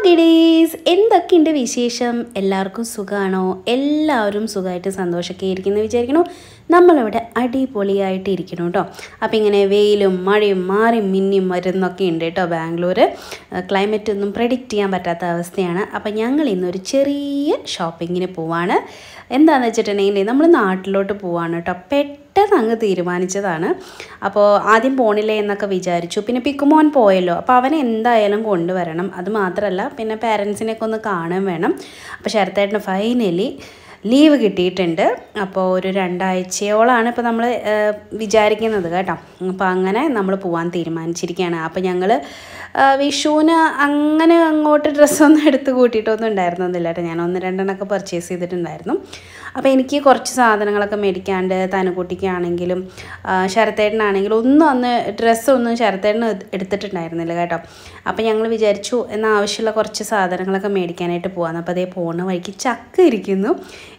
Kiddies എന്തൊക്കെയുണ്ട് വിശേഷം? എല്ലാവർക്കും സുഖമാണോ? എല്ലാവരും സുഖമായിട്ട് സന്തോഷമൊക്കെ ഇരിക്കുന്നു വിചാരിക്കണോ? നമ്മളിവിടെ അടിപൊളിയായിട്ട് ഇരിക്കണം കേട്ടോ. അപ്പോൾ ഇങ്ങനെ വെയിലും മഴയും മാറി മിന്നിയും വരുന്നൊക്കെ ഉണ്ട് കേട്ടോ. ബാംഗ്ലൂർ ക്ലൈമറ്റ് ഒന്നും പ്രെഡിക്റ്റ് ചെയ്യാൻ പറ്റാത്ത അവസ്ഥയാണ്. അപ്പോൾ ഞങ്ങൾ ഇന്നൊരു ചെറിയ ഷോപ്പിങ്ങിന് പോവാണ്. എന്താണെന്ന് വെച്ചിട്ടുണ്ടെങ്കിൽ നമ്മൾ നാട്ടിലോട്ട് പോവാണ് കേട്ടോ. പെട്ടെന്ന് അങ്ങ് തീരുമാനിച്ചതാണ്. അപ്പോൾ ആദ്യം പോണില്ലേ എന്നൊക്കെ വിചാരിച്ചു. പിന്നെ പിക്കുമോൻ പോയല്ലോ, അപ്പോൾ അവനെ എന്തായാലും കൊണ്ടുവരണം. അത് മാത്രമല്ല പിന്നെ പാരൻസിനെയൊക്കെ ഒന്ന് കാണാൻ വേണം. അപ്പോൾ ശരത്തേട്ടന് ഫൈനലി ലീവ് കിട്ടിയിട്ടുണ്ട്. അപ്പോൾ ഒരു 2 ആഴ്ചയോളമാണ് ഇപ്പോൾ നമ്മൾ വിചാരിക്കുന്നത് കേട്ടോ. അപ്പോൾ അങ്ങനെ നമ്മൾ പോകാൻ തീരുമാനിച്ചിരിക്കുകയാണ്. അപ്പോൾ ഞങ്ങൾ വിഷുവിന് അങ്ങനെ അങ്ങോട്ട് ഡ്രസ്സൊന്നും എടുത്ത് കൂട്ടിയിട്ടൊന്നും ഉണ്ടായിരുന്നില്ല കേട്ടോ. ഞാൻ 1-2 പർച്ചേസ് ചെയ്തിട്ടുണ്ടായിരുന്നു. അപ്പോൾ എനിക്ക് കുറച്ച് സാധനങ്ങളൊക്കെ മേടിക്കാണ്ട്, തനുകുട്ടിക്കാണെങ്കിലും ശരത്തേട്ടനാണെങ്കിലും അന്ന് ഡ്രസ്സൊന്നും ശരത്തേട്ടന് എടുത്തിട്ടുണ്ടായിരുന്നില്ല കേട്ടോ. അപ്പോൾ ഞങ്ങൾ വിചാരിച്ചു എന്നാൽ ആവശ്യമുള്ള കുറച്ച് സാധനങ്ങളൊക്കെ മേടിക്കാനായിട്ട് പോകാമെന്ന്. അപ്പോൾ അതേ പോകുന്ന വഴിക്ക് ചക്ക ഇരിക്കുന്നു.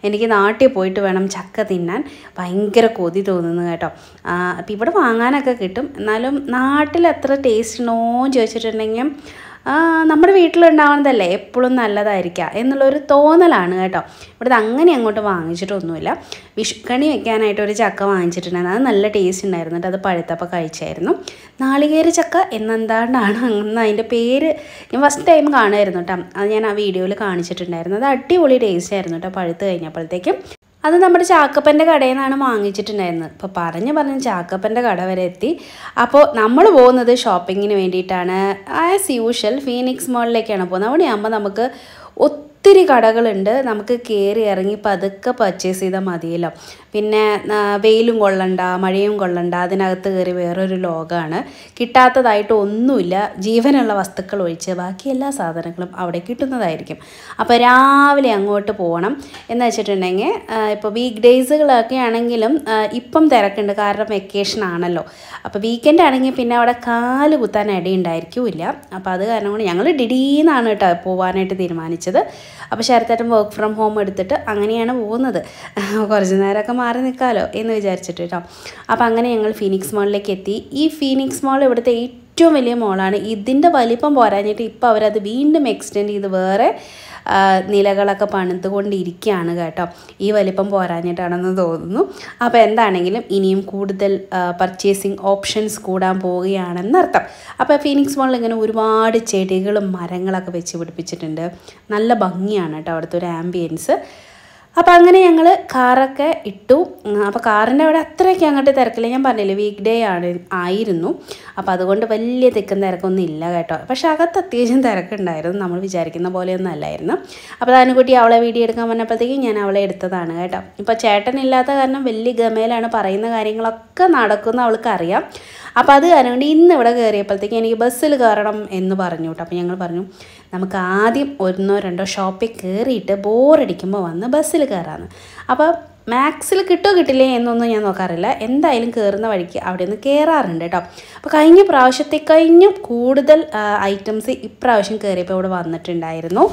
എനിക്ക് നാട്ടിൽ പോയിട്ട് വേണം ചക്ക തിന്നാൻ. ഭയങ്കര കൊതി തോന്നുന്നു കേട്ടോ. അപ്പോൾ ഇവിടെ വാങ്ങാനൊക്കെ കിട്ടും, എന്നാലും നാട്ടിൽ എത്ര ടേസ്റ്റ് ഉണ്ടോ എന്ന് ചോദിച്ചിട്ടുണ്ടെങ്കിൽ നമ്മുടെ വീട്ടിലുണ്ടാവുന്നതല്ലേ എപ്പോഴും നല്ലതായിരിക്കുക എന്നുള്ളൊരു തോന്നലാണ് കേട്ടോ. ഇവിടുത്തെ അങ്ങനെ അങ്ങോട്ട് വാങ്ങിച്ചിട്ടൊന്നുമില്ല. വിഷുക്കണി വെക്കാനായിട്ട് ഒരു ചക്ക വാങ്ങിച്ചിട്ടുണ്ടായിരുന്നു. അത് നല്ല ടേസ്റ്റ് ഉണ്ടായിരുന്നു കേട്ടോ. അത് പഴുത്തപ്പോൾ കഴിച്ചായിരുന്നു. നാളികേര ചക്ക എന്നെന്താണ്ടാണ് അന്ന് അതിൻ്റെ പേര്. ഞാൻ ഫസ്റ്റ് ടൈം കാണുമായിരുന്നു കേട്ടോ. അത് ഞാൻ ആ വീഡിയോയിൽ കാണിച്ചിട്ടുണ്ടായിരുന്നു. അത് അടിപൊളി ടേസ്റ്റ് ആയിരുന്നു കേട്ടോ പഴുത്ത് കഴിഞ്ഞപ്പോഴത്തേക്കും. അത് നമ്മുടെ ചാക്കപ്പൻ്റെ കടയിൽ നിന്നാണ് വാങ്ങിച്ചിട്ടുണ്ടായിരുന്നത്. ഇപ്പോൾ പറഞ്ഞ് ചാക്കപ്പൻ്റെ കട വരെ എത്തി. അപ്പോൾ നമ്മൾ പോകുന്നത് ഷോപ്പിങ്ങിന് വേണ്ടിയിട്ടാണ്. ആസ് യൂഷ്വൽ ഫീനിക്സ് മോളിലേക്കാണ് പോകുന്നത്. അവിടെയാകുമ്പോൾ നമുക്ക് ഒത്തിരി കടകളുണ്ട്. നമുക്ക് കയറി ഇറങ്ങി പതുക്കെ പർച്ചേസ് ചെയ്താൽ മതിയല്ലോ. പിന്നെ വെയിലും കൊള്ളണ്ട മഴയും കൊള്ളണ്ട, അതിനകത്ത് കയറി വേറൊരു ലോകമാണ്. കിട്ടാത്തതായിട്ട് ഒന്നുമില്ല. ജീവനുള്ള വസ്തുക്കൾ ഒഴിച്ച് ബാക്കി എല്ലാ സാധനങ്ങളും അവിടെ കിട്ടുന്നതായിരിക്കും. അപ്പോൾ രാവിലെ അങ്ങോട്ട് പോകണം എന്ന് വെച്ചിട്ടുണ്ടെങ്കിൽ ഇപ്പോൾ വീക്ക് ഡേയ്സുകളൊക്കെ ആണെങ്കിലും ഇപ്പം തിരക്കുണ്ട്, കാരണം വെക്കേഷൻ ആണല്ലോ. അപ്പോൾ വീക്കെൻഡ് ആണെങ്കിൽ പിന്നെ അവിടെ കാല് കുത്താൻ ഇടയുണ്ടായിരിക്കില്ല. അപ്പോൾ അത് കാരണം കൊണ്ട് ഞങ്ങൾ ഡിഡീന്നാണ് കേട്ടോ പോകാനായിട്ട് തീരുമാനിച്ചത്. അപ്പോൾ ശരത്തേട്ടൻ വർക്ക് ഫ്രം ഹോം എടുത്തിട്ട് അങ്ങനെയാണ് പോകുന്നത്. കുറച്ച് നേരമൊക്കെ മാറി നിൽക്കാമല്ലോ എന്ന് വിചാരിച്ചിട്ട് കേട്ടോ. അപ്പോൾ അങ്ങനെ ഞങ്ങൾ ഫീനിക്സ് മോളിലേക്ക് എത്തി. ഈ ഫീനിക്സ് മോൾ ഇവിടുത്തെ ഏറ്റവും വലിയ മോളാണ്. ഇതിൻ്റെ വലിപ്പം പോരാഞ്ഞിട്ട് ഇപ്പോൾ അവരത് വീണ്ടും എക്സ്റ്റെൻഡ് ചെയ്ത് വേറെ നിലകളൊക്കെ പണിതുകൊണ്ടിരിക്കുകയാണ് കേട്ടോ. ഈ വലിപ്പം പോരാഞ്ഞിട്ടാണെന്ന് തോന്നുന്നു. അപ്പോൾ എന്താണെങ്കിലും ഇനിയും കൂടുതൽ പർച്ചേസിങ് ഓപ്ഷൻസ് കൂടാൻ പോവുകയാണെന്നർത്ഥം. അപ്പോൾ ഫീനിക്സ് മോളിൽ ഇങ്ങനെ ഒരുപാട് ചെടികളും മരങ്ങളൊക്കെ വെച്ച് പിടിപ്പിച്ചിട്ടുണ്ട്. നല്ല ഭംഗിയാണ് കേട്ടോ അവിടുത്തെ ഒരു ആംബിയൻസ്. അപ്പോൾ അങ്ങനെ ഞങ്ങൾ കാറൊക്കെ ഇട്ടു. അപ്പോൾ കാറിൻ്റെ അവിടെ അത്രയ്ക്ക് അങ്ങോട്ട് തിരക്കില്ല. ഞാൻ പറഞ്ഞില്ലേ വീക്ക് ഡേ ആയിരുന്നു. അപ്പോൾ അതുകൊണ്ട് വലിയ തിക്കും തിരക്കൊന്നും ഇല്ല കേട്ടോ. പക്ഷേ അകത്ത് അത്യാവശ്യം തിരക്കുണ്ടായിരുന്നു. നമ്മൾ വിചാരിക്കുന്ന പോലെയൊന്നും അല്ലായിരുന്നു. അപ്പോൾ തനുകുട്ടി അവളെ വീഡിയോ എടുക്കാൻ വന്നപ്പോഴത്തേക്കും ഞാൻ അവളെ എടുത്തതാണ് കേട്ടോ. ഇപ്പോൾ ചേട്ടനില്ലാത്ത കാരണം വലിയ ഗമയിലാണ്, പറയുന്ന കാര്യങ്ങളൊക്കെ നടക്കുന്ന അവൾക്കറിയാം. അപ്പോൾ അത് കാരണം കൊണ്ട് ഇന്ന് ഇവിടെ കയറിയപ്പോഴത്തേക്കും എനിക്ക് ബസ്സിൽ കയറണം എന്ന് പറഞ്ഞു കേട്ടോ. അപ്പോൾ ഞങ്ങൾ പറഞ്ഞു നമുക്ക് ആദ്യം 1-2 ഷോപ്പിൽ കയറിയിട്ട് ബോറടിക്കുമ്പോൾ വന്ന് ബസ്സിൽ കയറാമെന്ന്. അപ്പോൾ മാക്സിൽ കിട്ടുമോ കിട്ടില്ലേ എന്നൊന്നും ഞാൻ നോക്കാറില്ല. എന്തായാലും കയറുന്ന വഴിക്ക് അവിടെ നിന്ന് കയറാറുണ്ട് കേട്ടോ. അപ്പോൾ കഴിഞ്ഞ പ്രാവശ്യത്തെക്കഴിഞ്ഞും കൂടുതൽ ഐറ്റംസ് ഇപ്രാവശ്യം കയറിയപ്പോൾ ഇവിടെ വന്നിട്ടുണ്ടായിരുന്നു.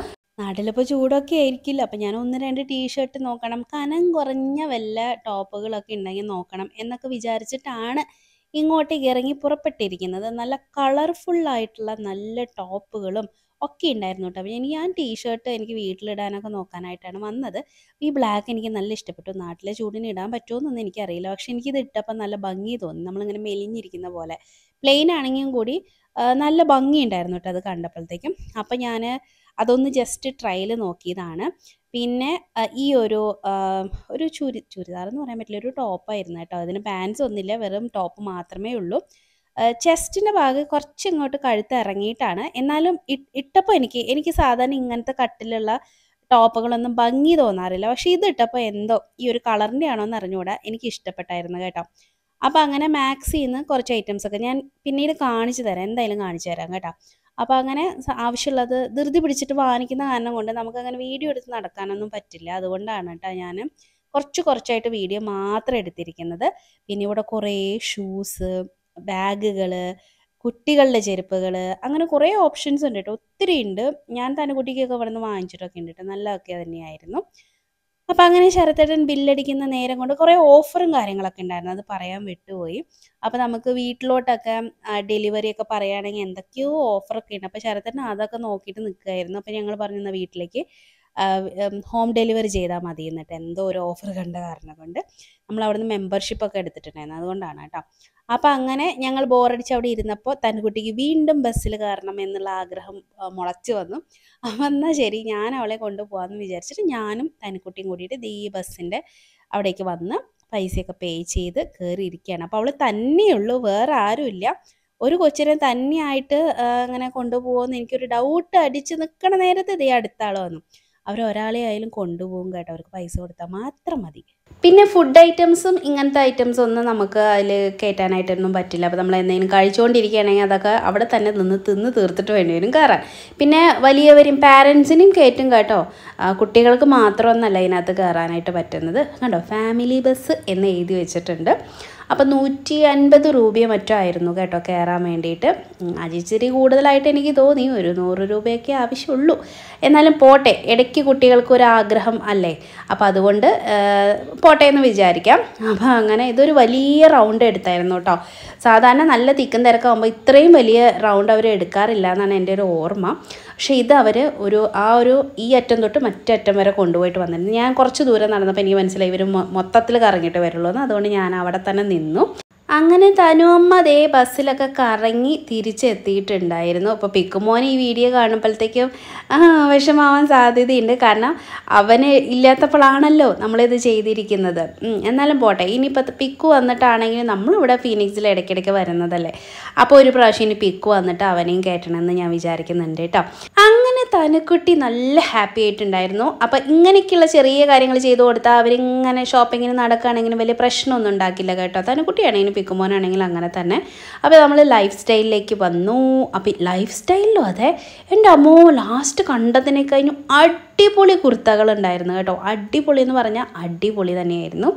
നാട്ടിലിപ്പോൾ ചൂടൊക്കെ ആയിരിക്കില്ല. അപ്പോൾ ഞാൻ 1-2 ടീഷർട്ട് നോക്കണം, കനം കുറഞ്ഞ വല്ല ടോപ്പുകളൊക്കെ ഉണ്ടെങ്കിൽ നോക്കണം എന്നൊക്കെ വിചാരിച്ചിട്ടാണ് ഇങ്ങോട്ടേക്ക് ഇറങ്ങി പുറപ്പെട്ടിരിക്കുന്നത്. നല്ല കളർഫുള്ളായിട്ടുള്ള നല്ല ടോപ്പുകളും ഒക്കെ ഉണ്ടായിരുന്നു കേട്ടോ. അപ്പോൾ ഞാൻ ടീഷർട്ട് എനിക്ക് വീട്ടിലിടാനൊക്കെ നോക്കാനായിട്ടാണ് വന്നത്. ഈ ബ്ലാക്ക് എനിക്ക് നല്ല ഇഷ്ടപ്പെട്ടു. നാട്ടിലെ ചൂടിന് ഇടാൻ പറ്റുമോയെന്നൊന്നും എനിക്കറിയില്ല, പക്ഷെ എനിക്കിത് ഇട്ടപ്പോൾ നല്ല ഭംഗി തോന്നി. നമ്മളിങ്ങനെ മെലിഞ്ഞിരിക്കുന്ന പോലെ പ്ലെയിൻ ആണെങ്കിലും കൂടി നല്ല ഭംഗി ഉണ്ടായിരുന്നു കേട്ടോ അത് കണ്ടപ്പോഴത്തേക്കും. അപ്പം ഞാൻ അതൊന്ന് ജസ്റ്റ് ട്രയൽ നോക്കിയതാണ്. പിന്നെ ഈ ഒരു ചുരിദാർ എന്ന് പറയാൻ പറ്റില്ല, ഒരു ടോപ്പായിരുന്നു കേട്ടോ. അതിന് പാൻസ് ഒന്നുമില്ല, വെറും ടോപ്പ് മാത്രമേ ഉള്ളൂ. ചെസ്റ്റിൻ്റെ ഭാഗം കുറച്ച് ഇങ്ങോട്ട് കഴുത്ത് ഇറങ്ങിയിട്ടാണ്. എന്നാലും ഇട്ടപ്പോൾ എനിക്ക് സാധാരണ ഇങ്ങനത്തെ കട്ടിലുള്ള ടോപ്പുകളൊന്നും ഭംഗി തോന്നാറില്ല. പക്ഷേ ഇത് ഇട്ടപ്പോൾ എന്തോ ഈ ഒരു കളറിൻ്റെ ആണോ എന്ന് അറിഞ്ഞുകൂടാ, എനിക്ക് ഇഷ്ടപ്പെട്ടായിരുന്നു കേട്ടോ. അപ്പോൾ അങ്ങനെ മാക്സിൽ നിന്ന് കുറച്ച് ഐറ്റംസൊക്കെ ഞാൻ പിന്നീട് കാണിച്ചു തരാം, എന്തായാലും കാണിച്ചു തരാം കേട്ടോ. അപ്പോൾ അങ്ങനെ ആവശ്യമുള്ളത് ധൃതി പിടിച്ചിട്ട് വാങ്ങിക്കുന്ന കാരണം കൊണ്ട് നമുക്കങ്ങനെ വീഡിയോ എടുത്ത് നടക്കാനൊന്നും പറ്റില്ല. അതുകൊണ്ടാണ് കേട്ടോ ഞാൻ കുറച്ചായിട്ട് വീഡിയോ മാത്രം എടുത്തിരിക്കുന്നത്. പിന്നെ ഇവിടെ കുറേ ഷൂസ്, ബാഗുകൾ, കുട്ടികളുടെ ചെരുപ്പുകൾ, അങ്ങനെ കുറേ ഓപ്ഷൻസ് ഉണ്ട് കേട്ടോ. ഒത്തിരി ഉണ്ട്. ഞാൻ തനുകുട്ടിക്കൊക്കെ ഇവിടെ നിന്ന് വാങ്ങിച്ചിട്ടൊക്കെ ഉണ്ട് കേട്ടോ. നല്ലതൊക്കെ തന്നെയായിരുന്നു. അപ്പോൾ അങ്ങനെ ശരത്തേട്ടൻ ബില്ലടിക്കുന്ന നേരം കൊണ്ട് കുറേ ഓഫറും കാര്യങ്ങളൊക്കെ ഉണ്ടായിരുന്നു, അത് പറയാൻ വിട്ടുപോയി. അപ്പോൾ നമുക്ക് വീട്ടിലോട്ടൊക്കെ ഡെലിവറി ഒക്കെ പറയുകയാണെങ്കിൽ എന്തൊക്കെയോ ഓഫറൊക്കെ ഉണ്ട്. അപ്പോൾ ശരത്തേട്ടൻ അതൊക്കെ നോക്കിയിട്ട് നിൽക്കുകയായിരുന്നു. അപ്പോൾ ഞങ്ങൾ പറഞ്ഞു എന്നാൽ വീട്ടിലേക്ക് ഹോം ഡെലിവറി ചെയ്താൽ മതി എന്നിട്ട്, എന്തോ ഒരു ഓഫർ കണ്ട കാരണം കൊണ്ട് നമ്മൾ അവിടുന്ന് മെമ്പർഷിപ്പൊക്കെ എടുത്തിട്ടുണ്ടായിരുന്നു, അതുകൊണ്ടാണ് കേട്ടോ. അപ്പോൾ അങ്ങനെ ഞങ്ങൾ ബോറടിച്ച് അവിടെ ഇരുന്നപ്പോൾ തൻകുട്ടിക്ക് വീണ്ടും ബസ്സിൽ കയറണം എന്നുള്ള ആഗ്രഹം മുളച്ചു വന്നു. അപ്പം എന്നാൽ ശരി, ഞാൻ അവളെ കൊണ്ടുപോകാമെന്ന് വിചാരിച്ചിട്ട് ഞാനും തനിക്കുട്ടിയും കൂടിയിട്ട് ഈ ബസ്സിൻ്റെ അവിടേക്ക് വന്ന് പൈസയൊക്കെ പേ ചെയ്ത് കയറിയിരിക്കുകയാണ്. അപ്പോൾ അവൾ തന്നെയുള്ളൂ, വേറെ ആരുമില്ല. ഒരു കൊച്ചിനെ തന്നെയായിട്ട് അങ്ങനെ കൊണ്ടുപോകുമെന്ന് എനിക്കൊരു ഡൗട്ട് അടിച്ച് നിൽക്കണ നേരത്തെ ദേ അടുത്ത ആൾ വന്നു. അവരൊരാളെ ആയാലും കൊണ്ടുപോകും കേട്ടോ, അവർക്ക് പൈസ കൊടുത്താൽ മാത്രം മതി. പിന്നെ ഫുഡ് ഐറ്റംസും ഇങ്ങനത്തെ ഐറ്റംസ് ഒന്നും നമുക്ക് അതിൽ കയറ്റാനായിട്ടൊന്നും പറ്റില്ല. അപ്പോൾ നമ്മൾ എന്തെങ്കിലും കഴിച്ചുകൊണ്ടിരിക്കുകയാണെങ്കിൽ അതൊക്കെ അവിടെ തന്നെ തിന്ന് തീർത്തിട്ട് വേണ്ടി വരും കയറാൻ. പിന്നെ വലിയവരും പാരൻസിനെയും കയറ്റും കേട്ടോ, കുട്ടികൾക്ക് മാത്രമൊന്നല്ല ഇതിനകത്ത് കയറാനായിട്ട് പറ്റുന്നത്. കണ്ടോ, ഫാമിലി ബസ് എന്ന് എഴുതി വെച്ചിട്ടുണ്ട്. അപ്പോൾ 150 രൂപയോ മറ്റോ ആയിരുന്നു കേട്ടോ കയറാൻ വേണ്ടിയിട്ട്. അതിച്ചിരി കൂടുതലായിട്ട് എനിക്ക് തോന്നി, ഒരു 100 രൂപയൊക്കെ ആവശ്യമുള്ളൂ. എന്നാലും പോട്ടെ, ഇടയ്ക്ക് കുട്ടികൾക്കൊരാഗ്രഹം അല്ലേ, അപ്പോൾ അതുകൊണ്ട് പോട്ടെ എന്ന് വിചാരിക്കാം. അപ്പോൾ അങ്ങനെ ഇതൊരു വലിയ റൗണ്ട് എടുത്തായിരുന്നു കേട്ടോ. സാധാരണ നല്ല തിക്കും തിരക്കാകുമ്പോൾ ഇത്രയും വലിയ റൗണ്ട് അവർ എടുക്കാറില്ല എന്നാണ് എൻ്റെ ഒരു ഓർമ്മ. പക്ഷേ ഇത് അവർ ഈ അറ്റം തൊട്ട് മറ്റേ അറ്റം വരെ കൊണ്ടുപോയിട്ട് വന്നിരുന്നു. ഞാൻ കുറച്ച് ദൂരം നടന്നപ്പോൾ എനിക്ക് മനസ്സിലായി ഇവർ മൊത്തത്തിൽ കറങ്ങിയിട്ട് വരുള്ളൂ എന്ന്. അതുകൊണ്ട് ഞാൻ അവിടെ തന്നെ നിന്നു. അങ്ങനെ തനുവമ്മ അതേ ബസ്സിലൊക്കെ കറങ്ങി തിരിച്ചെത്തിയിട്ടുണ്ടായിരുന്നു. അപ്പോൾ പിക്കുമോൻ ഈ വീഡിയോ കാണുമ്പോഴത്തേക്കും വിഷമാവാൻ സാധ്യതയുണ്ട്, കാരണം അവന് ഇല്ലാത്തപ്പോഴാണല്ലോ നമ്മളിത് ചെയ്തിരിക്കുന്നത്. എന്നാലും പോട്ടെ, ഇനിയിപ്പോൾ പിക്കു വന്നിട്ടാണെങ്കിലും നമ്മളിവിടെ ഫീനിക്സിൽ ഇടയ്ക്കിടയ്ക്ക് വരുന്നതല്ലേ, അപ്പോൾ ഒരു പ്രാവശ്യം ഇനി പിക്കു വന്നിട്ട് അവനെയും കയറ്റണമെന്ന് ഞാൻ വിചാരിക്കുന്നുണ്ട് കേട്ടോ. അങ്ങനെ തനുക്കുട്ടി നല്ല ഹാപ്പി ആയിട്ടുണ്ടായിരുന്നു. അപ്പോൾ ഇങ്ങനെയൊക്കെയുള്ള ചെറിയ കാര്യങ്ങൾ ചെയ്തു കൊടുത്താൽ അവരിങ്ങനെ ഷോപ്പിങ്ങിന് നടക്കുകയാണെങ്കിലും വലിയ പ്രശ്നമൊന്നും ഉണ്ടാക്കില്ല കേട്ടോ. തനുക്കുട്ടിയാണെങ്കിലും പിക്കുമോനാണെങ്കിലും അങ്ങനെ തന്നെ. അപ്പോൾ നമ്മൾ ലൈഫ് സ്റ്റൈലിലേക്ക് വന്നു. അപ്പോൾ ലൈഫ് സ്റ്റൈലിലും അതെ, എൻ്റെ അമ്മോ, ലാസ്റ്റ് കണ്ടതിനെ കഴിഞ്ഞു അടിപൊളി കുർത്തകളുണ്ടായിരുന്നു കേട്ടോ. അടിപൊളി എന്ന് പറഞ്ഞാൽ അടിപൊളി തന്നെയായിരുന്നു.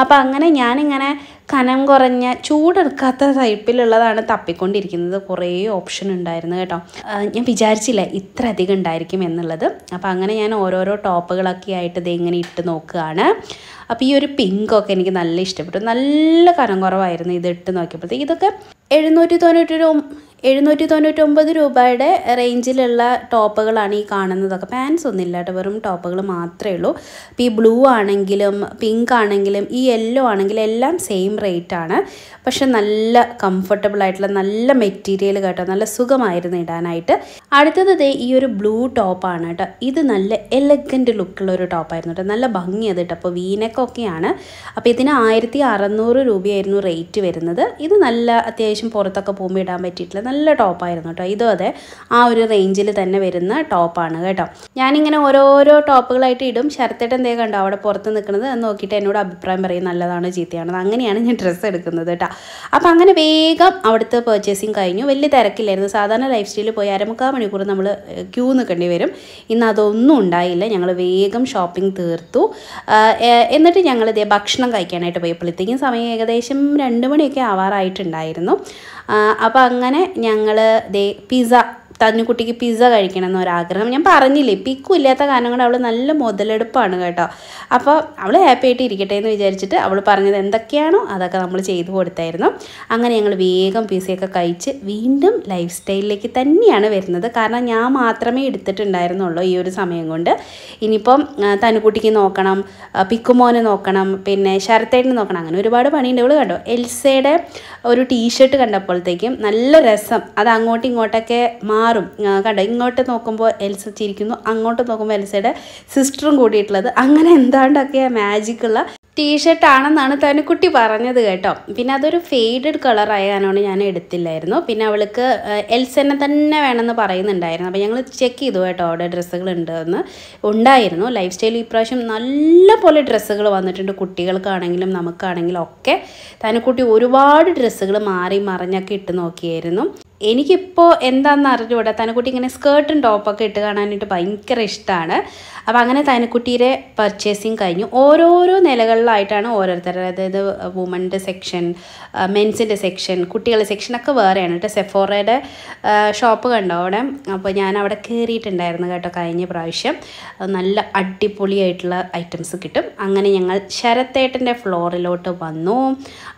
അപ്പോൾ അങ്ങനെ ഞാനിങ്ങനെ കനം കുറഞ്ഞ ചൂടെടുക്കാത്ത ടൈപ്പിലുള്ളതാണ് തപ്പിക്കൊണ്ടിരിക്കുന്നത്. കുറേ ഓപ്ഷൻ ഉണ്ടായിരുന്നു കേട്ടോ. ഞാൻ വിചാരിച്ചില്ല ഇത്ര അധികം ഉണ്ടായിരിക്കും എന്നുള്ളത്. അപ്പോൾ അങ്ങനെ ഞാൻ ഓരോരോ ടോപ്പുകളൊക്കെ ആയിട്ട് ഇത് ഇങ്ങനെ ഇട്ട് നോക്കുകയാണ്. അപ്പോൾ ഈ ഒരു പിങ്കൊക്കെ എനിക്ക് നല്ല ഇഷ്ടപ്പെട്ടു, നല്ല കനം കുറവായിരുന്നു ഇത് ഇട്ട് നോക്കിയപ്പോഴത്തേക്ക്. ഇതൊക്കെ 799 രൂപയുടെ റേഞ്ചിലുള്ള ടോപ്പുകളാണ് ഈ കാണുന്നതൊക്കെ. പാൻസ് ഒന്നും ഇല്ല കേട്ടോ, വെറും ടോപ്പുകൾ മാത്രമേ ഉള്ളൂ. അപ്പോൾ ഈ ബ്ലൂ ആണെങ്കിലും പിങ്ക് ആണെങ്കിലും ഈ യെല്ലോ ആണെങ്കിലും എല്ലാം സെയിം റേറ്റാണ്. പക്ഷെ നല്ല കംഫർട്ടബിൾ ആയിട്ടുള്ള നല്ല മെറ്റീരിയൽ കേട്ടോ, നല്ല സുഖമായിരുന്നു ഇടാനായിട്ട്. അടുത്തത് ഈ ഒരു ബ്ലൂ ടോപ്പാണ് കേട്ടോ. ഇത് നല്ല എലഗൻറ്റ് ലുക്കുള്ള ഒരു ടോപ്പായിരുന്നു കേട്ടോ, നല്ല ഭംഗിയത് കേട്ടോ. അപ്പോൾ വീനക്കൊക്കെയാണ്. അപ്പോൾ ഇതിന് 1600 രൂപയായിരുന്നു റേറ്റ് വരുന്നത്. ഇത് നല്ല അത്യാവശ്യം പുറത്തൊക്കെ പോകുമ്പോൾ ഇടാൻ പറ്റിയിട്ടുള്ള നല്ല ടോപ്പായിരുന്നു കേട്ടോ. ഇതും അതെ ആ ഒരു റേഞ്ചിൽ തന്നെ വരുന്ന ടോപ്പാണ് കേട്ടോ. ഞാനിങ്ങനെ ഓരോരോ ടോപ്പുകളായിട്ട് ഇടും. ശരത്തേട്ടൻ എന്തേ കണ്ടോ അവിടെ പുറത്ത് നിൽക്കുന്നത് എന്ന് നോക്കിയിട്ട് എന്നോട് അഭിപ്രായം പറയും നല്ലതാണോ ചീത്തയാണോ. അങ്ങനെയാണ് ഞാൻ ഡ്രസ്സ് എടുക്കുന്നത് കേട്ടോ. അപ്പോൾ അങ്ങനെ വേഗം അവിടുത്തെ പർച്ചേസിങ് കഴിഞ്ഞു. വലിയ തിരക്കില്ലായിരുന്നു. സാധാരണ ലൈഫ് സ്റ്റൈലിൽ പോയി 1/4 മണിക്കൂർ നമ്മൾ ക്യൂ നിൽക്കേണ്ടി വരും. ഇന്ന് അതൊന്നും ഉണ്ടായില്ല. ഞങ്ങൾ വേഗം ഷോപ്പിംഗ് തീർത്തു. എന്നിട്ട് ഞങ്ങൾ ഇതേ ഭക്ഷണം കഴിക്കാനായിട്ട് പോയപ്പോഴത്തേക്കും സമയം ഏകദേശം 2 മണിയൊക്കെ ആവാറായിട്ടുണ്ടായിരുന്നു. അപ്പോൾ അങ്ങനെ ഞങ്ങൾ തന്നുകുട്ടിക്ക് പിസ്സ കഴിക്കണം എന്നൊരാഗ്രഹം. ഞാൻ പറഞ്ഞില്ലേ പിക്കു ഇല്ലാത്ത കാരണം കൊണ്ട് അവൾ നല്ല മുതലെടുപ്പാണ് കേട്ടോ. അപ്പോൾ അവൾ ഹാപ്പി ആയിട്ട് ഇരിക്കട്ടെ എന്ന് വിചാരിച്ചിട്ട് അവൾ പറഞ്ഞത് എന്തൊക്കെയാണോ അതൊക്കെ നമ്മൾ ചെയ്തു കൊടുത്തായിരുന്നു. അങ്ങനെ ഞങ്ങൾ വേഗം പിസ്സയൊക്കെ കഴിച്ച് വീണ്ടും ലൈഫ് സ്റ്റൈലിലേക്ക് തന്നെയാണ് വരുന്നത്. കാരണം ഞാൻ മാത്രമേ എടുത്തിട്ടുണ്ടായിരുന്നുള്ളൂ ഈ ഒരു സമയം കൊണ്ട്. ഇനിയിപ്പം തനുക്കുട്ടിക്ക് നോക്കണം, പിക്കുമോന് നോക്കണം, പിന്നെ ശരത്തേട്ടിന് നോക്കണം, അങ്ങനെ ഒരുപാട് പണിയുണ്ട്. അവൾ കണ്ടോ എൽസയുടെ ഒരു ടീഷർട്ട് കണ്ടപ്പോഴത്തേക്കും നല്ല രസം. അത് അങ്ങോട്ടും ഇങ്ങോട്ടൊക്കെ കണ്ടോ, ഇങ്ങോട്ട് നോക്കുമ്പോൾ എൽസ ചിരിക്കുന്നു, അങ്ങോട്ട് നോക്കുമ്പോൾ എൽസയുടെ സിസ്റ്ററും കൂടിയിട്ടുള്ളത്, അങ്ങനെ എന്താണ്ടൊക്കെ മാജിക്കുള്ള ടീഷർട്ടാണെന്നാണ് തനുക്കുട്ടി പറഞ്ഞത് കേട്ടോ. പിന്നെ അതൊരു ഫെയ്ഡഡ് കളറായ കാരണം ഞാൻ എടുത്തില്ലായിരുന്നു. പിന്നെ അവൾക്ക് എൽസനെ തന്നെ വേണമെന്ന് പറയുന്നുണ്ടായിരുന്നു. അപ്പോൾ ഞങ്ങൾ ചെക്ക് ചെയ്തു കേട്ടോ അവിടെ ഡ്രസ്സുകൾ ഉണ്ടായിരുന്നു. ലൈഫ് സ്റ്റൈൽ ഇപ്രാവശ്യം നല്ല പോലെ ഡ്രസ്സുകൾ വന്നിട്ടുണ്ട്, കുട്ടികൾക്കാണെങ്കിലും നമുക്കാണെങ്കിലും ഒക്കെ. തനുക്കുട്ടി ഒരുപാട് ഡ്രസ്സുകൾ മാറി മറിഞ്ഞൊക്കെ ഇട്ട് നോക്കിയായിരുന്നു. എനിക്കിപ്പോൾ എന്താണെന്ന് അറിഞ്ഞുകൂടാ, തനുക്കുട്ടി ഇങ്ങനെ സ്കേർട്ടും ടോപ്പൊക്കെ ഇട്ട് കാണാനായിട്ട് ഭയങ്കര ഇഷ്ടമാണ്. അപ്പോൾ അങ്ങനെ തനുക്കുട്ടിയുടെ പർച്ചേസിങ് കഴിഞ്ഞു. ഓരോരോ നിലകളിലായിട്ടാണ് ഓരോരുത്തരുടെ, അതായത് വുമൻ്റെ സെക്ഷൻ, മെൻസിൻ്റെ സെക്ഷൻ, കുട്ടികളുടെ സെക്ഷനൊക്കെ വേറെയാണ് കേട്ടോ. സെഫോറയുടെ ഷോപ്പ് കണ്ടോ അവിടെ? അപ്പോൾ ഞാൻ അവിടെ കയറിയിട്ടുണ്ടായിരുന്നു കേട്ടോ കഴിഞ്ഞ പ്രാവശ്യം. നല്ല അടിപൊളിയായിട്ടുള്ള ഐറ്റംസ് കിട്ടും. അങ്ങനെ ഞങ്ങൾ ശരത്തേട്ടൻ്റെ ഫ്ലോറിലോട്ട് വന്നു.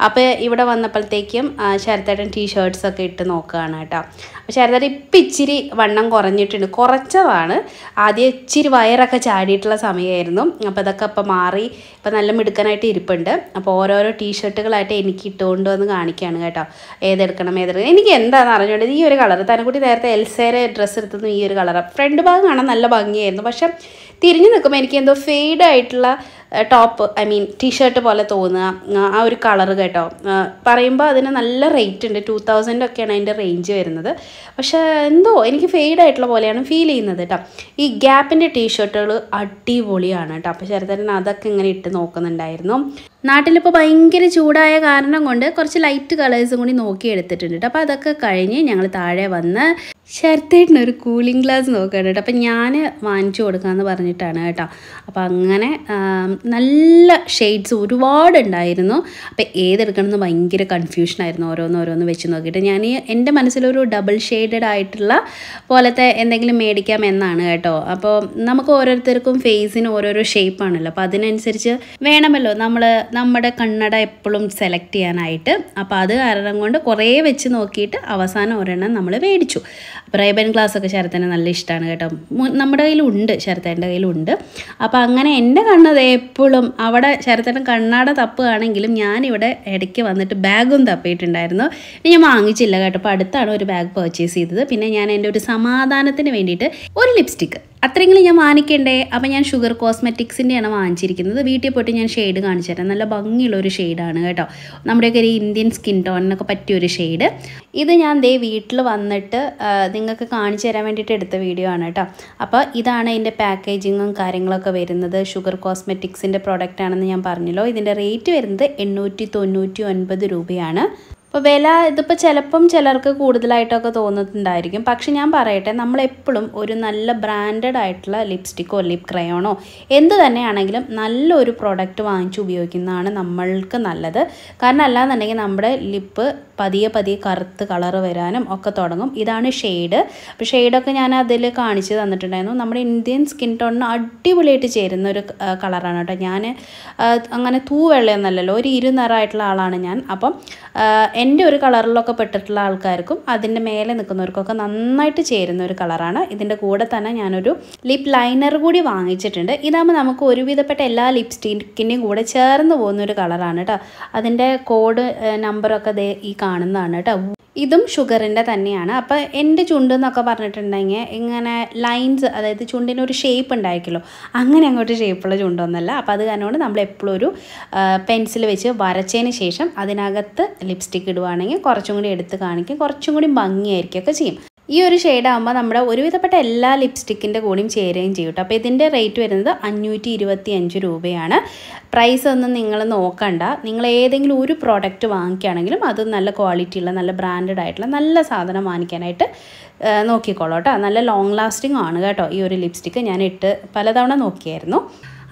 അപ്പോൾ ഇവിടെ വന്നപ്പോഴത്തേക്കും ശരത്തേട്ടൻ ടീഷർട്ട്സൊക്കെ ഇട്ട് നോക്കുകയാണ് കേട്ടോ. അപ്പോൾ ശരത്തേട്ടൻ ഇപ്പം ഇച്ചിരി വണ്ണം കുറഞ്ഞിട്ടുണ്ട്, കുറച്ചതാണ്. ആദ്യം ഇച്ചിരി വയറൊക്കെ ചാടിയിട്ടുള്ള സമയമായിരുന്നു. അപ്പോൾ അതൊക്കെ അപ്പം മാറി ഇപ്പം നല്ല മിടുക്കനായിട്ട് ഇരിപ്പുണ്ട്. അപ്പോൾ ഓരോരോ ടീഷർട്ടുകളായിട്ട് എനിക്ക് ഇട്ടുകൊണ്ട് വന്ന് കാണിക്കുകയാണ് കേട്ടോ. ഏതെടുക്കണം. എനിക്ക് എന്താണെന്ന് അറിഞ്ഞുകൊണ്ട് ഈ ഒരു കളർ, തനുക്കുട്ടി നേരത്തെ എൽസേരെ ഡ്രസ്സ് എടുത്തതും ഈ ഒരു കളർ. ഫ്രണ്ട് ഭാഗം കാണാൻ നല്ല ഭംഗിയായിരുന്നു, പക്ഷെ തിരിഞ്ഞു നിൽക്കുമ്പോൾ എനിക്ക് എന്തോ ഫെയ്ഡായിട്ടുള്ള ടോപ്പ്, ഐ മീൻ ടീഷർട്ട് പോലെ തോന്നുക ആ ഒരു കളർ കേട്ടോ. പറയുമ്പോൾ അതിന് നല്ല റേറ്റ് ഉണ്ട്, 2000 ഒക്കെയാണ് അതിൻ്റെ റേഞ്ച് വരുന്നത്. പക്ഷേ എന്തോ എനിക്ക് ഫെയ്ഡായിട്ടുള്ള പോലെയാണ് ഫീൽ ചെയ്യുന്നത് കേട്ടോ. ഈ ഗ്യാപ്പിൻ്റെ ടീഷർട്ടുകൾ അടിപൊളിയാണ് കേട്ടോ. അപ്പോൾ ശരത്തേട്ടൻ അതൊക്കെ ഇങ്ങനെ ഇട്ട് നോക്കുന്നുണ്ടായിരുന്നു. നാട്ടിലിപ്പോൾ ഭയങ്കര ചൂടായ കാരണം കൊണ്ട് കുറച്ച് ലൈറ്റ് കളേഴ്സും കൂടി നോക്കി എടുത്തിട്ടുണ്ട് കേട്ടോ. അപ്പോൾ അതൊക്കെ കഴിഞ്ഞ് ഞങ്ങൾ താഴെ വന്ന് ശരത്തേട്ടനൊരു കൂളിംഗ് ഗ്ലാസ് നോക്കുകയാണ് കേട്ടോ. അപ്പം ഞാൻ വാങ്ങിച്ചു കൊടുക്കാമെന്ന് പറഞ്ഞിട്ടാണ് കേട്ടോ. അപ്പോൾ അങ്ങനെ നല്ല ഷെയ്ഡ്സ് ഒരുപാടുണ്ടായിരുന്നു. അപ്പോൾ ഏതെടുക്കണമെന്ന് ഭയങ്കര കൺഫ്യൂഷനായിരുന്നു. ഓരോന്ന് വെച്ച് നോക്കിയിട്ട് ഞാൻ എൻ്റെ മനസ്സിലൊരു ഡബിൾ ഷെയ്ഡഡ് ആയിട്ടുള്ള പോലത്തെ എന്തെങ്കിലും മേടിക്കാം എന്നാണ് കേട്ടോ. അപ്പോൾ നമുക്ക് ഓരോരുത്തർക്കും ഫേസിന് ഓരോരോ ഷേപ്പാണല്ലോ. അപ്പോൾ അതിനനുസരിച്ച് വേണമല്ലോ നമ്മുടെ കണ്ണട എപ്പോഴും സെലക്ട് ചെയ്യാനായിട്ട്. അപ്പോൾ അത് കാരണം കൊണ്ട് കുറേ വെച്ച് നോക്കിയിട്ട് അവസാനം ഒരെണ്ണം നമ്മൾ മേടിച്ചു. അപ്പോൾ റേബൻ ഗ്ലാസ്സൊക്കെ ശരത്തേന് നല്ല ഇഷ്ടമാണ് കേട്ടോ. നമ്മുടെ കയ്യിലുണ്ട്, ശരത്തേൻ്റെ കയ്യിലുണ്ട്. അപ്പോൾ അങ്ങനെ എൻ്റെ കണ്ണത് എപ്പോഴും അവിടെ ശരത്തേട്ടൻ കണ്ണാട തപ്പുകയാണെങ്കിലും ഞാനിവിടെ ഇടയ്ക്ക് വന്നിട്ട് ബാഗും തപ്പിയിട്ടുണ്ടായിരുന്നു. ഞാൻ വാങ്ങിച്ചില്ല കേട്ടോ. അപ്പോൾ അടുത്താണ് ഒരു ബാഗ് പർച്ചേസ് ചെയ്തത്. പിന്നെ ഞാൻ എൻ്റെ ഒരു സമാധാനത്തിന് വേണ്ടിയിട്ട് ഒരു ലിപ്സ്റ്റിക്ക് അത്രയെങ്കിലും ഞാൻ വാങ്ങിക്കണ്ടേ. അപ്പോൾ ഞാൻ ഷുഗർ കോസ്മെറ്റിക്സിൻ്റെയാണ് വാങ്ങിച്ചിരിക്കുന്നത്. വീട്ടിൽ പോയിട്ട് ഞാൻ ഷെയ്ഡ് കാണിച്ചു തരാം. നല്ല ഭംഗിയുള്ളൊരു ഷെയ്ഡാണ് കേട്ടോ. നമ്മുടെയൊക്കെ ഒരു ഇന്ത്യൻ സ്കിൻ ടോണിനൊക്കെ പറ്റിയൊരു ഷെയ്ഡ്. ഇത് ഞാൻ വീട്ടിൽ വന്നിട്ട് നിങ്ങൾക്ക് കാണിച്ചു തരാൻ വേണ്ടിയിട്ട് എടുത്ത വീഡിയോ ആണ് കേട്ടോ. അപ്പോൾ ഇതാണ് ഇതിൻ്റെ പാക്കേജിങ്ങും കാര്യങ്ങളൊക്കെ വരുന്നത്. ഷുഗർ കോസ്മെറ്റിക്സിൻ്റെ പ്രോഡക്റ്റ് ആണെന്ന് ഞാൻ പറഞ്ഞല്ലോ. ഇതിൻ്റെ റേറ്റ് വരുന്നത് 899 രൂപയാണ്. അപ്പോൾ വില ഇതിപ്പോൾ ചിലപ്പം ചിലർക്ക് കൂടുതലായിട്ടൊക്കെ തോന്നുന്നുണ്ടായിരിക്കും. പക്ഷെ ഞാൻ പറയട്ടെ, നമ്മളെപ്പോഴും ഒരു നല്ല ബ്രാൻഡഡ് ആയിട്ടുള്ള ലിപ്സ്റ്റിക്കോ ലിപ് ക്രയോണോ എന്ത് തന്നെയാണെങ്കിലും നല്ലൊരു പ്രോഡക്റ്റ് വാങ്ങിച്ച് ഉപയോഗിക്കുന്നതാണ് നമ്മൾക്ക് നല്ലത്. കാരണം അല്ലാന്നുണ്ടെങ്കിൽ നമ്മുടെ ലിപ്പ് പതിയെ കറുത്ത് കളറ് വരാനും ഒക്കെ തുടങ്ങും. ഇതാണ് ഷെയ്ഡ്. അപ്പോൾ ഷെയ്ഡൊക്കെ ഞാൻ അതിൽ കാണിച്ച് തന്നിട്ടുണ്ടായിരുന്നു. നമ്മുടെ ഇന്ത്യൻ സ്കിൻ ടോണിന് അടിപൊളിയായിട്ട് ചേരുന്ന ഒരു കളറാണ് കേട്ടോ. ഞാൻ അങ്ങനെ തൂവെള്ളയൊന്നല്ലല്ലോ, ഒരു ഇരുനിറമായിട്ടുള്ള ആളാണ് ഞാൻ. അപ്പം എൻ്റെ ഒരു കളറിലൊക്കെ പെട്ടിട്ടുള്ള ആൾക്കാർക്കും അതിൻ്റെ മേലെ നിൽക്കുന്നവർക്കൊക്കെ നന്നായിട്ട് ചേരുന്ന ഒരു കളറാണ്. ഇതിൻ്റെ കൂടെ തന്നെ ഞാനൊരു ലിപ് ലൈനർ കൂടി വാങ്ങിച്ചിട്ടുണ്ട്. ഇതാകുമ്പോൾ നമുക്ക് ഒരുവിധപ്പെട്ട എല്ലാ ലിപ്സ്റ്റിക്കിൻ്റെയും കൂടെ ചേർന്ന് പോകുന്നൊരു കളറാണ് കേട്ടോ. അതിൻ്റെ കോഡ് നമ്പറൊക്കെ ഈ കാണുന്നതാണ് കേട്ടോ. ഇതും ഷുഗറിൻ്റെ തന്നെയാണ്. അപ്പോൾ എൻ്റെ ചുണ്ടെന്നൊക്കെ പറഞ്ഞിട്ടുണ്ടെങ്കിൽ ഇങ്ങനെ ലൈൻസ്, അതായത് ചുണ്ടിനൊരു ഷേപ്പ് ഉണ്ടായിരിക്കുമല്ലോ, അങ്ങനെ അങ്ങോട്ട് ഷേപ്പുള്ള ചുണ്ടൊന്നുമല്ല. അപ്പോൾ അത് കാരണം കൊണ്ട് നമ്മൾ എപ്പോഴും ഒരു പെൻസിൽ വെച്ച് വരച്ചതിന് ശേഷം അതിനകത്ത് ലിപ്സ്റ്റിക്ക് ഇടുവാണെങ്കിൽ കുറച്ചും കൂടി എടുത്ത് കാണിക്കും, കുറച്ചും കൂടി ഭംഗിയായിരിക്കുകയൊക്കെ ചെയ്യും. ഈ ഒരു ഷെയ്ഡാകുമ്പോൾ നമ്മുടെ ഒരുവിധപ്പെട്ട എല്ലാ ലിപ്സ്റ്റിക്കിൻ്റെ കൂടിയും ചേരുകയും ചെയ്യും കേട്ടോ. അപ്പോൾ ഇതിൻ്റെ റേറ്റ് വരുന്നത് 525 രൂപയാണ്. പ്രൈസ് ഒന്നും നിങ്ങൾ നോക്കണ്ട. നിങ്ങൾ ഏതെങ്കിലും ഒരു പ്രോഡക്റ്റ് വാങ്ങിക്കുകയാണെങ്കിലും അത് നല്ല ക്വാളിറ്റിയുള്ള നല്ല ബ്രാൻഡഡ് ആയിട്ടുള്ള നല്ല സാധനം വാങ്ങിക്കാനായിട്ട് നോക്കിക്കോളൂ കേട്ടോ. നല്ല ലോങ് ലാസ്റ്റിംഗ് ആണ് കേട്ടോ ഈ ഒരു ലിപ്സ്റ്റിക്ക്. ഞാൻ ഇട്ട് പലതവണ നോക്കിയായിരുന്നു.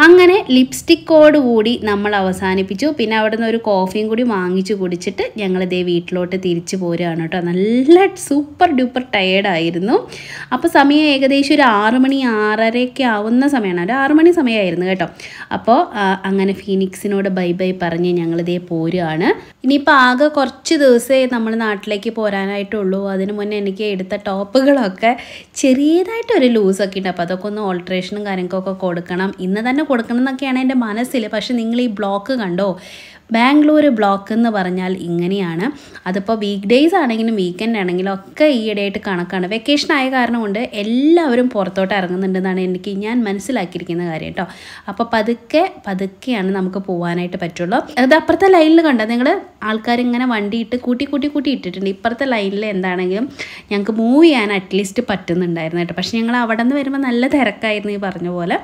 അങ്ങനെ ലിപ്സ്റ്റിക്കോട് കൂടി നമ്മൾ അവസാനിപ്പിച്ചു. പിന്നെ അവിടെ നിന്ന് ഒരു കോഫിയും കൂടി വാങ്ങിച്ചു കുടിച്ചിട്ട് ഞങ്ങൾ വീട്ടിലോട്ട് തിരിച്ചു പോരുകയാണ് കേട്ടോ. നല്ല സൂപ്പർ ഡ്യൂപ്പർ ടയേർഡായിരുന്നു. അപ്പോൾ സമയം ഏകദേശം ഒരു 6 മണി 6:30 ആവുന്ന സമയമാണ്. ഒരു 6 മണി സമയമായിരുന്നു കേട്ടോ. അപ്പോൾ അങ്ങനെ ഫീനിക്സിനോട് ബൈ പറഞ്ഞ് ഞങ്ങൾ പോരുകയാണ്. ഇനിയിപ്പോൾ ആകെ കുറച്ച് ദിവസമേ നമ്മൾ നാട്ടിലേക്ക് പോരാനായിട്ടുള്ളൂ. അതിന് മുന്നേ എനിക്ക് എടുത്ത ടോപ്പുകളൊക്കെ ചെറിയതായിട്ടൊരു ലൂസൊക്കെ ഉണ്ട്. അപ്പോൾ അതൊക്കെ ഒന്ന് ഓൾട്രേഷനും കാര്യങ്ങൾക്കൊക്കെ കൊടുക്കണം. ഇന്ന് തന്നെ കൊടുക്കണം എന്നൊക്കെയാണ് എൻ്റെ മനസ്സിൽ. പക്ഷെ നിങ്ങൾ ഈ ബ്ലോക്ക് കണ്ടോ? ബാംഗ്ലൂർ ബ്ലോക്ക് എന്ന് പറഞ്ഞാൽ ഇങ്ങനെയാണ്. അതിപ്പോൾ വീക്ക് ഡേയ്സ് ആണെങ്കിലും വീക്കെൻഡ് ആണെങ്കിലും ഒക്കെ ഈയിടെയായിട്ട് കണക്കാണ്. വെക്കേഷൻ ആയ കാരണം കൊണ്ട് എല്ലാവരും പുറത്തോട്ട് ഇറങ്ങുന്നുണ്ടെന്നാണ് ഞാൻ മനസ്സിലാക്കിയിരിക്കുന്ന കാര്യം കേട്ടോ. അപ്പോൾ പതുക്കെയാണ് നമുക്ക് പോകാനായിട്ട് പറ്റുള്ളൂ. അത് അപ്പുറത്തെ ലൈനിൽ കണ്ടോ നിങ്ങൾ? ആൾക്കാരിങ്ങനെ വണ്ടിയിട്ട് കൂട്ടി ഇട്ടിട്ടുണ്ട്. ഇപ്പുറത്തെ ലൈനിൽ എന്താണെങ്കിലും ഞങ്ങൾക്ക് മൂവ് ചെയ്യാൻ അറ്റ്ലീസ്റ്റ് പറ്റുന്നുണ്ടായിരുന്നു കേട്ടോ. പക്ഷെ ഞങ്ങൾ അവിടെ നിന്ന് വരുമ്പോൾ നല്ല തിരക്കായിരുന്നു ഈ പറഞ്ഞ പോലെ.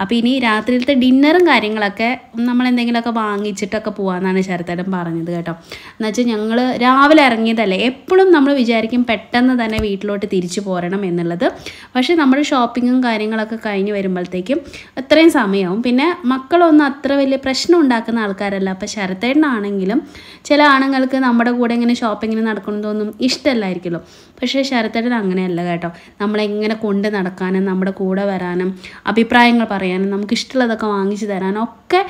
അപ്പോൾ ഇനി രാത്രിയിലത്തെ ഡിന്നറും കാര്യങ്ങളൊക്കെ നമ്മൾ എന്തെങ്കിലുമൊക്കെ വാങ്ങിച്ചിട്ടൊക്കെ പോകാമെന്നാണ് ശരത്തേട്ടൻ പറഞ്ഞത് കേട്ടോ. എന്നുവെച്ചാൽ ഞങ്ങൾ രാവിലെ ഇറങ്ങിയതല്ലേ, എപ്പോഴും നമ്മൾ വിചാരിക്കും പെട്ടെന്ന് തന്നെ വീട്ടിലോട്ട് തിരിച്ചു പോരണം എന്നുള്ളത്. പക്ഷേ നമ്മുടെ ഷോപ്പിങ്ങും കാര്യങ്ങളൊക്കെ കഴിഞ്ഞ് വരുമ്പോഴത്തേക്കും അത്രയും സമയമാവും. പിന്നെ മക്കളൊന്നും അത്ര വലിയ പ്രശ്നം ഉണ്ടാക്കുന്ന ആൾക്കാരല്ല. അപ്പോൾ ശരത്തേട്ടനാണെങ്കിലും ചില ആണുങ്ങൾക്ക് നമ്മുടെ കൂടെ ഇങ്ങനെ ഷോപ്പിങ്ങിന് നടക്കുന്നതൊന്നും ഇഷ്ടമല്ലായിരിക്കുമല്ലോ. പക്ഷേ ശരത്തേട്ടൻ അങ്ങനെയല്ല കേട്ടോ. നമ്മളെങ്ങനെ കൊണ്ട് നടക്കാനും നമ്മുടെ കൂടെ വരാനും അഭിപ്രായങ്ങൾ പറയാനും നമുക്ക് ഇഷ്ടമുള്ളതൊക്കെ വാങ്ങിച്ചു തരാനും ഒക്കെ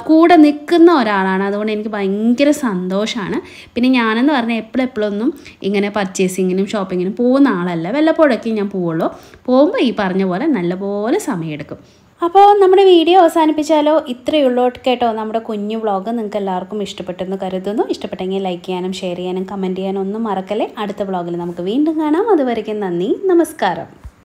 കൂടെ നിൽക്കുന്ന ഒരാളാണ്. അതുകൊണ്ട് എനിക്ക് ഭയങ്കര സന്തോഷമാണ്. പിന്നെ ഞാനെന്ന് പറഞ്ഞാൽ എപ്പോഴൊന്നും ഇങ്ങനെ പർച്ചേസിങ്ങിനും ഷോപ്പിങ്ങിനും പോകുന്ന ആളല്ല. വല്ലപ്പോഴൊക്കെ ഞാൻ പോവുള്ളൂ. പോകുമ്പോൾ ഈ പറഞ്ഞ പോലെ നല്ലപോലെ സമയമെടുക്കും. അപ്പോൾ നമ്മുടെ വീഡിയോ അവസാനിപ്പിച്ചാലോ? ഇത്രയേ ഉള്ളൂ കേട്ടോ. നമ്മുടെ കുഞ്ഞു വ്ളോഗ് നിങ്ങൾക്ക് എല്ലാവർക്കും ഇഷ്ടപ്പെട്ടെന്ന് കരുതുന്നു. ഇഷ്ടപ്പെട്ടെങ്കിൽ ലൈക്ക് ചെയ്യാനും ഷെയർ ചെയ്യാനും കമൻറ്റ് ചെയ്യാനും ഒന്നും മറക്കല്ലേ. അടുത്ത വ്ളോഗിൽ നമുക്ക് വീണ്ടും കാണാം. അതുവരെയ്ക്കും നന്ദി, നമസ്കാരം.